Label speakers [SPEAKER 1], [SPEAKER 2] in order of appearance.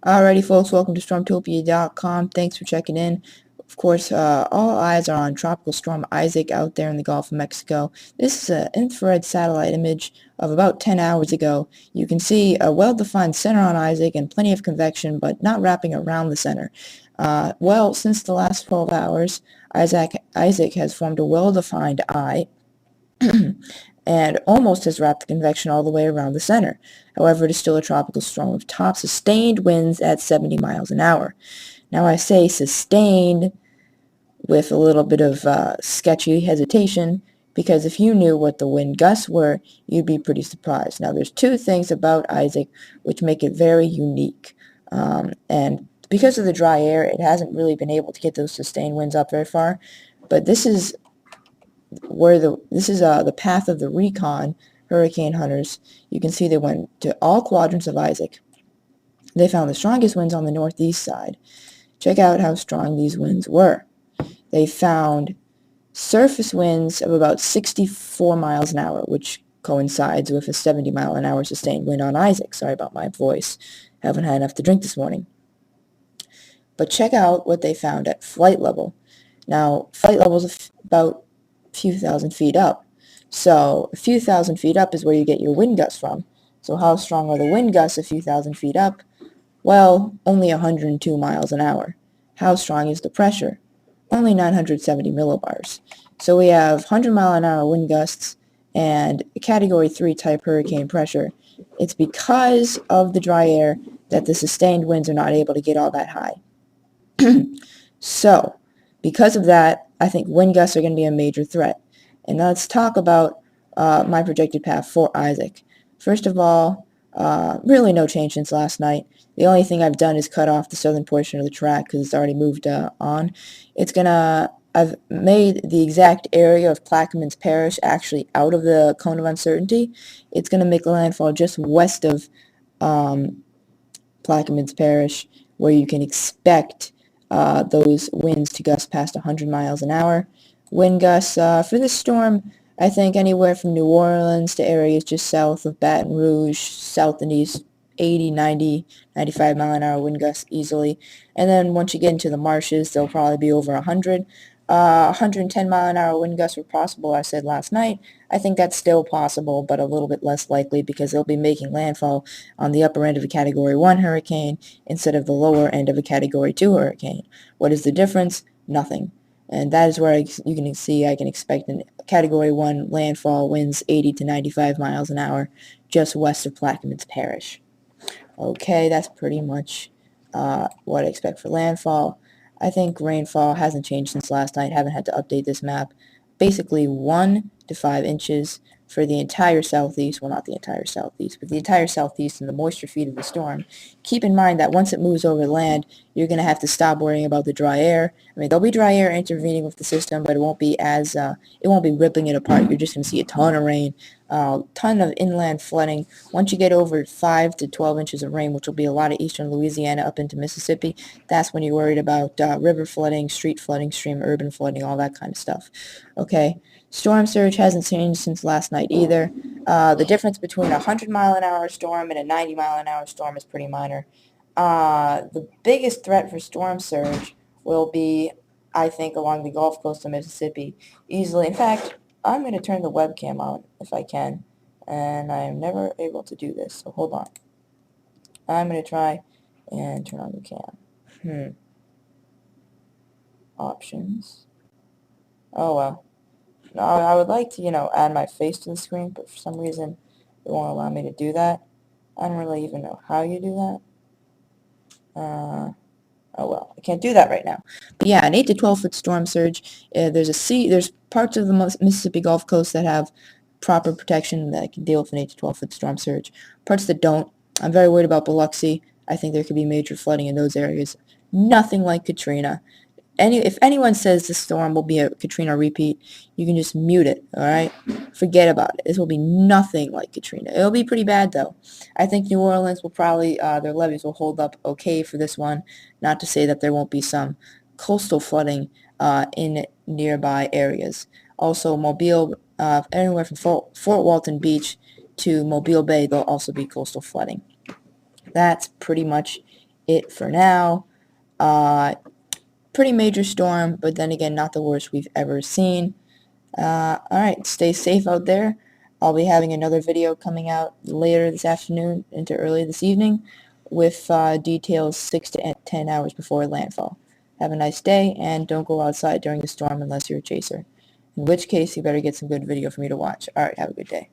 [SPEAKER 1] Alrighty, folks, welcome to Stormtopia.com. Thanks for checking in. Of course, all eyes are on Tropical Storm Isaac out there in the Gulf of Mexico. This is an infrared satellite image of about 10 hours ago. You can see a well-defined center on Isaac and plenty of convection, but not wrapping around the center. Well, since the last 12 hours, Isaac has formed a well-defined eye and almost has wrapped the convection all the way around the center. However, it is still a tropical storm with top sustained winds at 70 miles an hour. Now, I say sustained with a little bit of sketchy hesitation, because if you knew what the wind gusts were, you'd be pretty surprised. Now, there's two things about Isaac which make it very unique. And because of the dry air, it hasn't really been able to get those sustained winds up very far. But this is the path of the recon hurricane hunters. You can see they went to all quadrants of Isaac. They found the strongest winds on the northeast side. Check out how strong these winds were. They found surface winds of about 64 miles an hour, which coincides with a 70 mile an hour sustained wind on Isaac. Sorry about my voice. Haven't had enough to drink this morning. But check out what they found at flight level. Now, flight level is about a few thousand feet up. So a few thousand feet up is where you get your wind gusts from. So how strong are the wind gusts a few thousand feet up? Well, only 102 miles an hour. How strong is the pressure? Only 970 millibars. So we have 100 mile an hour wind gusts and a Category 3 type hurricane pressure. It's because of the dry air that the sustained winds are not able to get all that high. So, because of that, I think wind gusts are going to be a major threat. And let's talk about my projected path for Isaac. First of all, really no change since last night. The only thing I've done is cut off the southern portion of the track because it's already moved on. I've made the exact area of Plaquemines Parish actually out of the cone of uncertainty. It's going to make landfall just west of Plaquemines Parish, where you can expect those winds to gust past 100 miles an hour. Wind gusts for this storm, I think anywhere from New Orleans to areas just south of Baton Rouge, south and east, 80, 90, 95 mile an hour wind gusts easily. And then once you get into the marshes, they'll probably be over 100. 110 mile an hour wind gusts were possible, I said last night. I think that's still possible, but a little bit less likely because they'll be making landfall on the upper end of a Category 1 hurricane instead of the lower end of a Category 2 hurricane. What is the difference? Nothing. And that is where you can see I can expect a Category 1 landfall winds 80 to 95 miles an hour just west of Plaquemines Parish. Okay, that's pretty much what I expect for landfall. I think rainfall hasn't changed since last night. Haven't had to update this map. Basically 1 to 5 inches for the entire southeast. Well, not the entire southeast, but the entire southeast and the moisture feed of the storm. Keep in mind that once it moves over land, you're going to have to stop worrying about the dry air. I mean, there'll be dry air intervening with the system, but it won't be ripping it apart. You're just going to see a ton of rain, ton of inland flooding. Once you get over 5 to 12 inches of rain, which will be a lot of eastern Louisiana up into Mississippi, that's when you're worried about river flooding, street flooding, stream urban flooding, all that kind of stuff. Okay, storm surge hasn't changed since last night either. The difference between a 100 mile an hour storm and a 90 mile an hour storm is pretty minor. The biggest threat for storm surge will be, I think, along the Gulf Coast of Mississippi, easily. In fact, I'm going to turn the webcam on if I can, and I'm never able to do this, so hold on. I'm going to try and turn on the cam. Options. Oh, well. No, I would like to, add my face to the screen, but for some reason it won't allow me to do that. I don't really even know how you do that. Oh well, I can't do that right now. But yeah, an 8 to 12 foot storm surge. There's parts of the Mississippi Gulf Coast that have proper protection that can deal with an 8 to 12 foot storm surge. Parts that don't. I'm very worried about Biloxi. I think there could be major flooding in those areas. Nothing like Katrina. If anyone says this storm will be a Katrina repeat, you can just mute it, all right? Forget about it. This will be nothing like Katrina. It'll be pretty bad, though. I think New Orleans will probably, their levees will hold up okay for this one, not to say that there won't be some coastal flooding in nearby areas. Also, Mobile, anywhere from Fort Walton Beach to Mobile Bay, there'll also be coastal flooding. That's pretty much it for now. Pretty major storm, but then again, not the worst we've ever seen. Alright, stay safe out there. I'll be having another video coming out later this afternoon into early this evening with details 6 to 10 hours before landfall. Have a nice day, and don't go outside during the storm unless you're a chaser. In which case, you better get some good video for me to watch. Alright, have a good day.